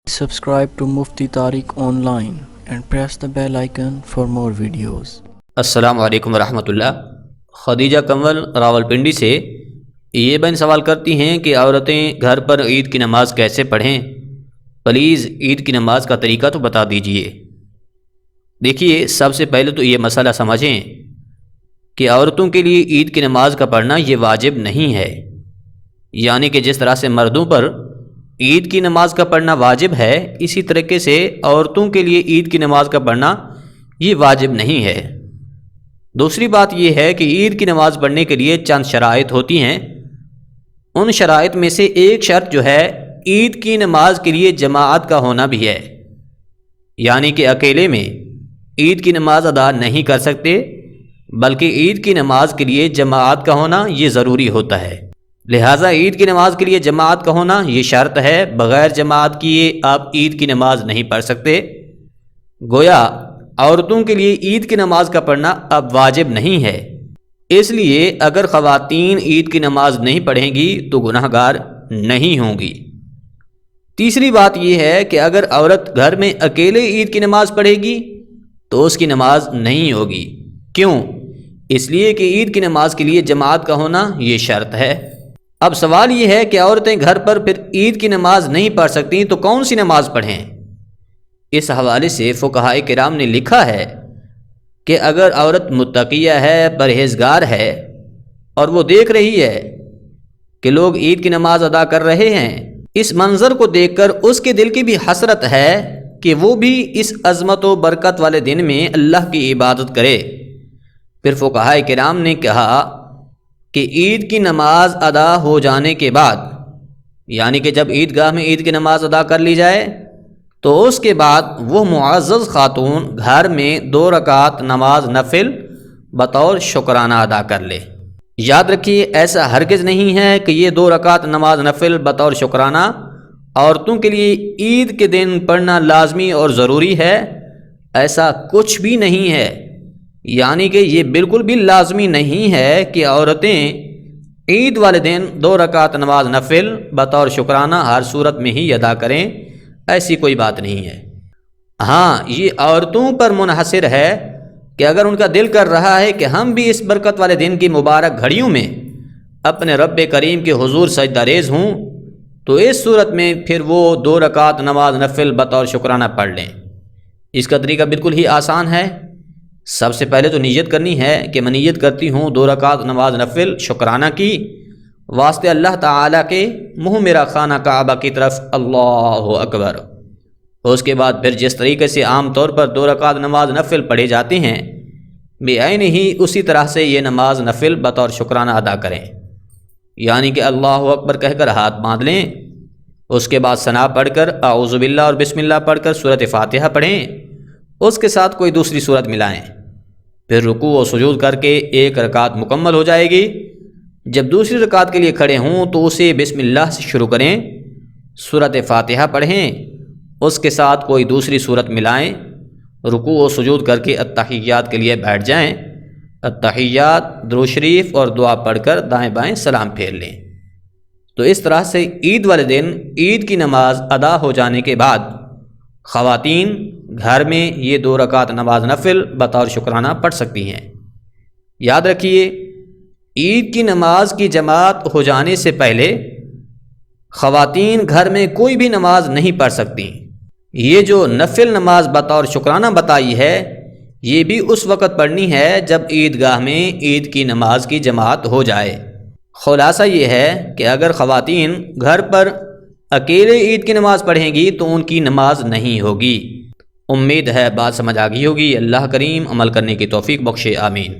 Subscribe to Mufti Tariq Online and press the bell icon for more videos. السلام علیکم ورحمۃ اللہ۔ خدیجہ کنول راولپنڈی سے یہ بہن سوال کرتی ہیں کہ عورتیں گھر پر عید کی نماز کیسے پڑھیں؟ پلیز عید کی نماز کا طریقہ تو بتا دیجئے۔ دیکھیے، سب سے پہلے تو یہ مسئلہ سمجھیں کہ عورتوں کے لیے عید کی نماز کا پڑھنا یہ واجب نہیں ہے، یعنی کہ جس طرح سے مردوں پر عید کی نماز کا پڑھنا واجب ہے، اسی طریقے سے عورتوں کے لیے عید کی نماز کا پڑھنا یہ واجب نہیں ہے۔ دوسری بات یہ ہے کہ عید کی نماز پڑھنے کے لیے چند شرائط ہوتی ہیں۔ ان شرائط میں سے ایک شرط جو ہے عید کی نماز کے لیے جماعت کا ہونا بھی ہے، یعنی کہ اکیلے میں عید کی نماز ادا نہیں کر سکتے، بلکہ عید کی نماز کے لیے جماعت کا ہونا یہ ضروری ہوتا ہے۔ لہٰذا عید کی نماز کے لیے جماعت کا ہونا یہ شرط ہے، بغیر جماعت کیے آپ عید کی نماز نہیں پڑھ سکتے۔ گویا عورتوں کے لیے عید کی نماز کا پڑھنا اب واجب نہیں ہے، اس لیے اگر خواتین عید کی نماز نہیں پڑھیں گی تو گناہ گار نہیں ہوں گی۔ تیسری بات یہ ہے کہ اگر عورت گھر میں اکیلے عید کی نماز پڑھے گی تو اس کی نماز نہیں ہوگی۔ کیوں؟ اس لیے کہ عید کی نماز کے لیے جماعت کا ہونا یہ شرط ہے۔ اب سوال یہ ہے کہ عورتیں گھر پر پھر عید کی نماز نہیں پڑھ سکتی تو کون سی نماز پڑھیں؟ اس حوالے سے فقہائے کرام نے لکھا ہے کہ اگر عورت متقیہ ہے، پرہیزگار ہے، اور وہ دیکھ رہی ہے کہ لوگ عید کی نماز ادا کر رہے ہیں، اس منظر کو دیکھ کر اس کے دل کی بھی حسرت ہے کہ وہ بھی اس عظمت و برکت والے دن میں اللہ کی عبادت کرے، پھر فقہائے کرام نے کہا کہ عید کی نماز ادا ہو جانے کے بعد، یعنی کہ جب عیدگاہ میں عید کی نماز ادا کر لی جائے تو اس کے بعد وہ معزز خاتون گھر میں 2 رکعت نماز نفل بطور شکرانہ ادا کر لے۔ یاد رکھیے، ایسا ہرگز نہیں ہے کہ یہ 2 رکعت نماز نفل بطور شکرانہ عورتوں کے لیے عید کے دن پڑھنا لازمی اور ضروری ہے، ایسا کچھ بھی نہیں ہے۔ یعنی کہ یہ بالکل بھی لازمی نہیں ہے کہ عورتیں عید والے دن 2 رکعت نماز نفل بطور شکرانہ ہر صورت میں ہی ادا کریں، ایسی کوئی بات نہیں ہے۔ ہاں، یہ عورتوں پر منحصر ہے کہ اگر ان کا دل کر رہا ہے کہ ہم بھی اس برکت والے دن کی مبارک گھڑیوں میں اپنے رب کریم کے حضور سجدہ ریز ہوں تو اس صورت میں پھر وہ 2 رکعت نماز نفل بطور شکرانہ پڑھ لیں۔ اس کا طریقہ بالکل ہی آسان ہے۔ سب سے پہلے تو نیت کرنی ہے کہ میں نیت کرتی ہوں 2 رکعت نماز نفل شکرانہ کی، واسطے اللہ تعالیٰ کے، منہ میرا خانہ کعبہ کی طرف، اللہ اکبر۔ اس کے بعد پھر جس طریقے سے عام طور پر 2 رکعت نماز نفل پڑھے جاتے ہیں، بے عین ہی اسی طرح سے یہ نماز نفل بطور شکرانہ ادا کریں، یعنی کہ اللہ اکبر کہہ کر ہاتھ باندھ لیں، اس کے بعد ثنا پڑھ کر اعوذ باللہ اور بسم اللہ پڑھ کر سورۃ فاتحہ پڑھیں، اس کے ساتھ کوئی دوسری سورت ملائیں، پھر رکوع و سجود کر کے 1 رکعت مکمل ہو جائے گی۔ جب دوسری رکعت کے لیے کھڑے ہوں تو اسے بسم اللہ سے شروع کریں، سورۃ فاتحہ پڑھیں، اس کے ساتھ کوئی دوسری سورت ملائیں، رکوع و سجود کر کے التحیات کے لیے بیٹھ جائیں، التحیات، درود شریف اور دعا پڑھ کر دائیں بائیں سلام پھیر لیں۔ تو اس طرح سے عید والے دن عید کی نماز ادا ہو جانے کے بعد خواتین گھر میں یہ 2 رکعت نماز نفل بطور شکرانہ پڑھ سکتی ہیں۔ یاد رکھیے، عید کی نماز کی جماعت ہو جانے سے پہلے خواتین گھر میں کوئی بھی نماز نہیں پڑھ سکتی۔ یہ جو نفل نماز بطور شکرانہ بتائی ہے، یہ بھی اس وقت پڑھنی ہے جب عیدگاہ میں عید کی نماز کی جماعت ہو جائے۔ خلاصہ یہ ہے کہ اگر خواتین گھر پر اکیلے عید کی نماز پڑھیں گی تو ان کی نماز نہیں ہوگی۔ امید ہے بات سمجھ آ گئی ہوگی۔ اللہ کریم عمل کرنے کی توفیق بخشے، آمین۔